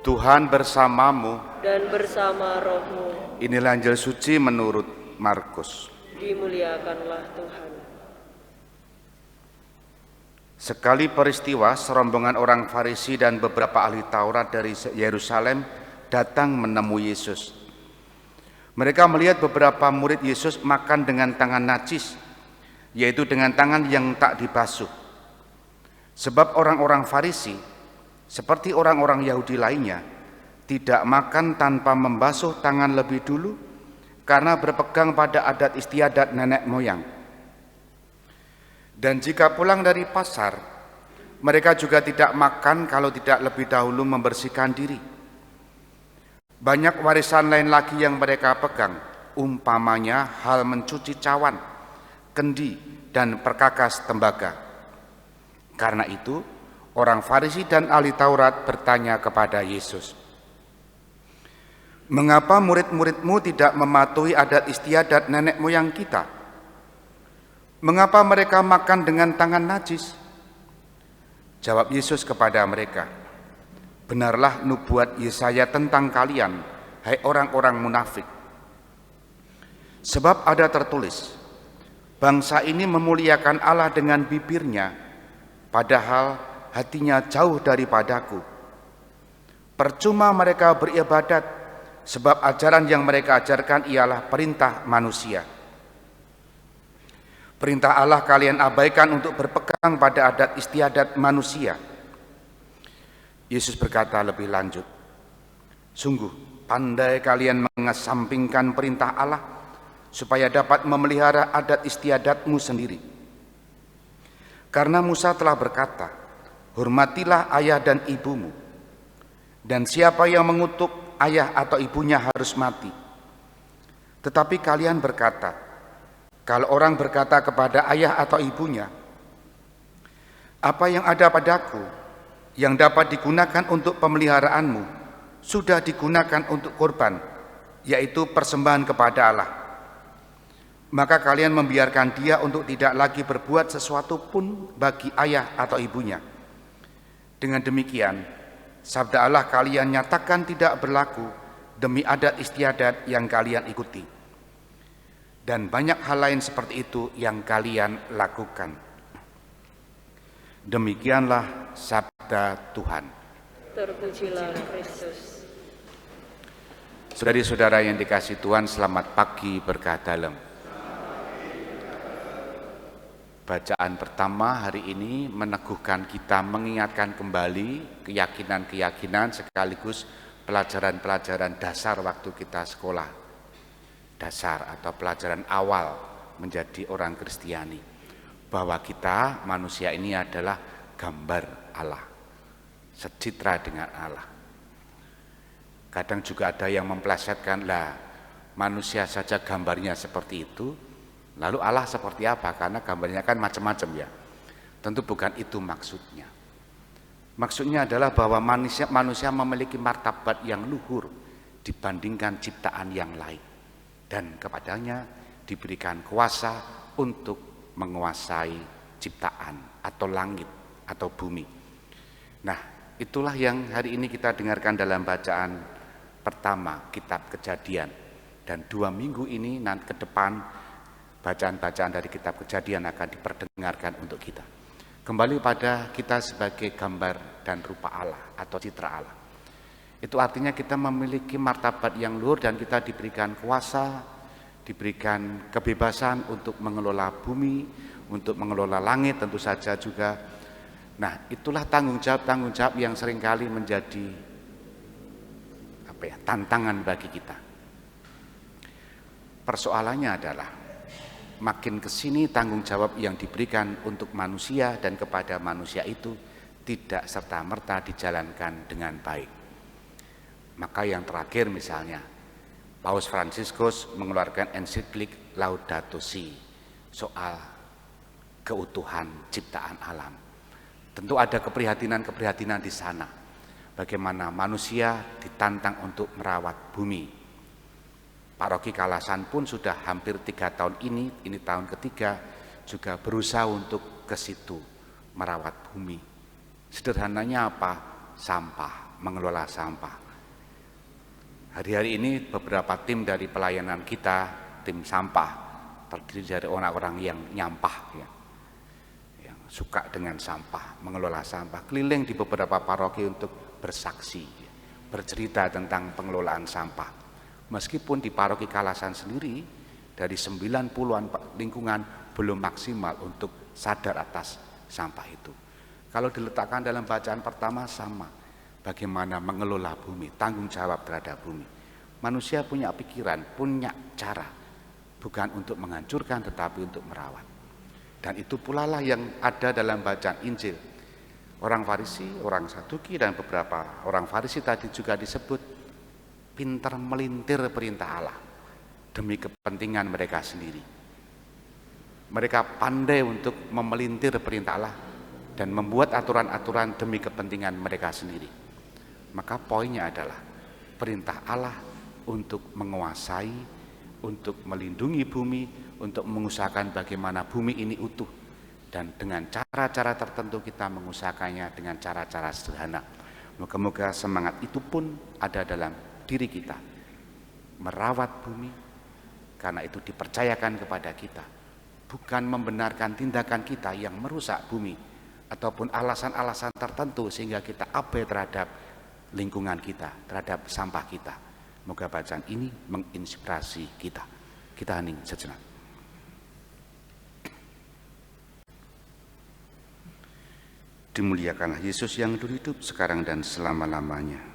Tuhan bersamamu. Dan bersama rohmu. Inilah Injil suci menurut Markus. Dimuliakanlah Tuhan. Sekali peristiwa, serombongan orang Farisi dan beberapa ahli Taurat dari Yerusalem datang menemui Yesus. Mereka melihat beberapa murid Yesus makan dengan tangan najis, yaitu dengan tangan yang tak dibasuh. Sebab orang-orang Farisi, seperti orang-orang Yahudi lainnya, tidak makan tanpa membasuh tangan lebih dulu karena berpegang pada adat istiadat nenek moyang. Dan jika pulang dari pasar, mereka juga tidak makan kalau tidak lebih dahulu membersihkan diri. Banyak warisan lain lagi yang mereka pegang, umpamanya hal mencuci cawan, kendi, dan perkakas tembaga. Karena itu, orang Farisi dan ahli Taurat bertanya kepada Yesus, "Mengapa murid-muridmu tidak mematuhi adat istiadat nenek moyang kita? Mengapa mereka makan dengan tangan najis?" Jawab Yesus kepada mereka, "Benarlah nubuat Yesaya tentang kalian, hai orang-orang munafik. Sebab ada tertulis, bangsa ini memuliakan Allah dengan bibirnya, padahal hatinya jauh daripadaku. Percuma mereka beribadat, sebab ajaran yang mereka ajarkan ialah perintah manusia. Perintah Allah kalian abaikan untuk berpegang pada adat istiadat manusia." Yesus berkata lebih lanjut, "Sungguh pandai kalian mengesampingkan perintah Allah supaya dapat memelihara adat istiadatmu sendiri. Karena Musa telah berkata, hormatilah ayah dan ibumu, dan siapa yang mengutuk ayah atau ibunya harus mati. Tetapi kalian berkata, kalau orang berkata kepada ayah atau ibunya, apa yang ada padaku yang dapat digunakan untuk pemeliharaanmu sudah digunakan untuk korban, yaitu persembahan kepada Allah, maka kalian membiarkan dia untuk tidak lagi berbuat sesuatu pun bagi ayah atau ibunya. Dengan demikian, sabda Allah kalian nyatakan tidak berlaku demi adat istiadat yang kalian ikuti. Dan banyak hal lain seperti itu yang kalian lakukan." Demikianlah sabda Tuhan. Terpujilah Kristus. Saudari-saudara yang dikasihi Tuhan, selamat pagi berkah dalam. Bacaan pertama hari ini meneguhkan kita, mengingatkan kembali keyakinan-keyakinan sekaligus pelajaran-pelajaran dasar waktu kita sekolah dasar atau pelajaran awal menjadi orang Kristiani, bahwa kita manusia ini adalah gambar Allah, secitra dengan Allah. Kadang juga ada yang memplesetkan, lah manusia saja gambarnya seperti itu, lalu Allah seperti apa? Karena gambarnya kan macam-macam ya. Tentu bukan itu maksudnya. Maksudnya adalah bahwa manusia memiliki martabat yang luhur dibandingkan ciptaan yang lain, dan kepadanya diberikan kuasa untuk menguasai ciptaan atau langit atau bumi. Nah, itulah yang hari ini kita dengarkan dalam bacaan pertama kitab Kejadian, dan 2 minggu ini nanti ke depan bacaan-bacaan dari kitab Kejadian akan diperdengarkan untuk kita. Kembali pada kita sebagai gambar dan rupa Allah atau citra Allah. Itu artinya kita memiliki martabat yang luhur dan kita diberikan kuasa, diberikan kebebasan untuk mengelola bumi, untuk mengelola langit tentu saja juga. Nah, itulah tanggung jawab yang seringkali menjadi tantangan bagi kita. Persoalannya adalah makin kesini tanggung jawab yang diberikan untuk manusia dan kepada manusia itu tidak serta-merta dijalankan dengan baik. Maka yang terakhir misalnya, Paus Fransiskus mengeluarkan ensiklik Laudato Si soal keutuhan ciptaan alam. Tentu ada keprihatinan-keprihatinan di sana. Bagaimana manusia ditantang untuk merawat bumi. Paroki Kalasan pun sudah hampir 3 tahun ini tahun ketiga, juga berusaha untuk ke situ merawat bumi. Sederhananya apa? Sampah mengelola sampah. Hari-hari ini beberapa tim dari pelayanan kita, tim sampah, terdiri dari orang-orang yang nyampah, ya, yang suka dengan sampah, mengelola sampah, keliling di beberapa paroki untuk bersaksi, ya, bercerita tentang pengelolaan sampah. Meskipun di paroki Kalasan sendiri, dari 90-an lingkungan belum maksimal untuk sadar atas sampah itu. Kalau diletakkan dalam bacaan pertama sama, bagaimana mengelola bumi, tanggung jawab terhadap bumi. Manusia punya pikiran, punya cara, bukan untuk menghancurkan tetapi untuk merawat. Dan itu pula lah yang ada dalam bacaan Injil. Orang Farisi, orang Saduki, dan beberapa orang Farisi tadi juga disebut pintar melintir perintah Allah demi kepentingan mereka sendiri. Mereka pandai untuk memelintir perintah Allah dan membuat aturan-aturan demi kepentingan mereka sendiri. Maka poinnya adalah perintah Allah untuk menguasai, untuk melindungi bumi, untuk mengusahakan bagaimana bumi ini utuh, dan dengan cara-cara tertentu kita mengusahakannya dengan cara-cara sederhana. Moga-moga semangat itu pun ada dalam diri kita, merawat bumi, karena itu dipercayakan kepada kita, bukan membenarkan tindakan kita yang merusak bumi ataupun alasan-alasan tertentu sehingga kita abai terhadap lingkungan kita, terhadap sampah kita. Moga bacaan ini menginspirasi kita. Kita hening sejenak. Dimuliakanlah Yesus yang hidup sekarang dan selama-lamanya.